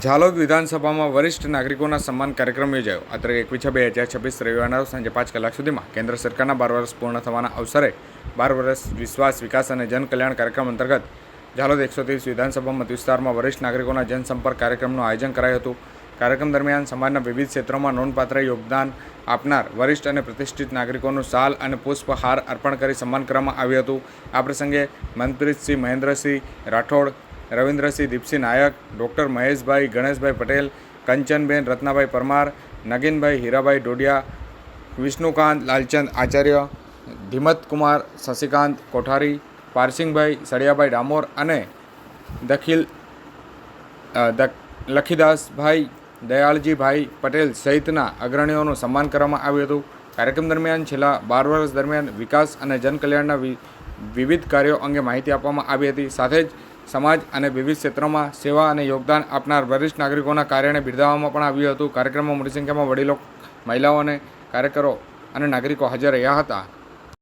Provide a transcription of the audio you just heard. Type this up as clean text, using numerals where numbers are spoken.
ઝાલોદ વિધાનસભામાં વરિષ્ઠ નાગરિકોના સન્માન કાર્યક્રમ યોજાયો. આ તારીખ 21/6/2026 રવિવારના રોજ સાંજે 5 કલાક સુધીમાં કેન્દ્ર સરકારના 12 વર્ષ પૂર્ણ થવાના અવસરે 12 વર્ષ વિશ્વાસ, વિકાસ અને જનકલ્યાણ કાર્યક્રમ અંતર્ગત ઝાલોદ 130 વિધાનસભા મત વિસ્તારમાં વરિષ્ઠ નાગરિકોના જનસંપર્ક કાર્યક્રમનું આયોજન કરાયું હતું. કાર્યક્રમ દરમિયાન સમાજના વિવિધ ક્ષેત્રોમાં નોંધપાત્ર યોગદાન આપનાર વરિષ્ઠ અને પ્રતિષ્ઠિત નાગરિકોનું શાલ અને પુષ્પહાર અર્પણ કરી સન્માન કરવામાં આવ્યું હતું. આ પ્રસંગે મનપ્રીતસિંહ મહેન્દ્રસિંહ રાઠોડ, રવિન્દ્રસિંહ દીપસિંહ નાયક, ડૉક્ટર મહેશભાઈ ગણેશભાઈ પટેલ, કંચનબેન રત્નાભાઈ પરમાર, નગીનભાઈ હીરાભાઈ ડોડિયા, વિષ્ણુકાંત લાલચંદ આચાર્ય, ધીમતકુમાર શશિકાંત કોઠારી, પારસિંગભાઈ સળિયાભાઈ ડામોર અને લખીદાસભાઈ દયાળજીભાઈ પટેલ સહિતના અગ્રણીઓનું સન્માન કરવામાં આવ્યું હતું. કાર્યક્રમ દરમિયાન છેલ્લા 12 વર્ષ દરમિયાન વિકાસ અને જનકલ્યાણના વિવિધ કાર્યો અંગે માહિતી આપવામાં આવી હતી. સાથે જ સમાજ અને વિવિધ ક્ષેત્રોમાં સેવા અને યોગદાન આપનાર વરિષ્ઠ નાગરિકોના કાર્યને બિરદાવવામાં પણ આવ્યું હતું. કાર્યક્રમમાં મોટી સંખ્યામાં વડીલો, મહિલાઓ અને કાર્યકરો અને નાગરિકો હાજર રહ્યા હતા.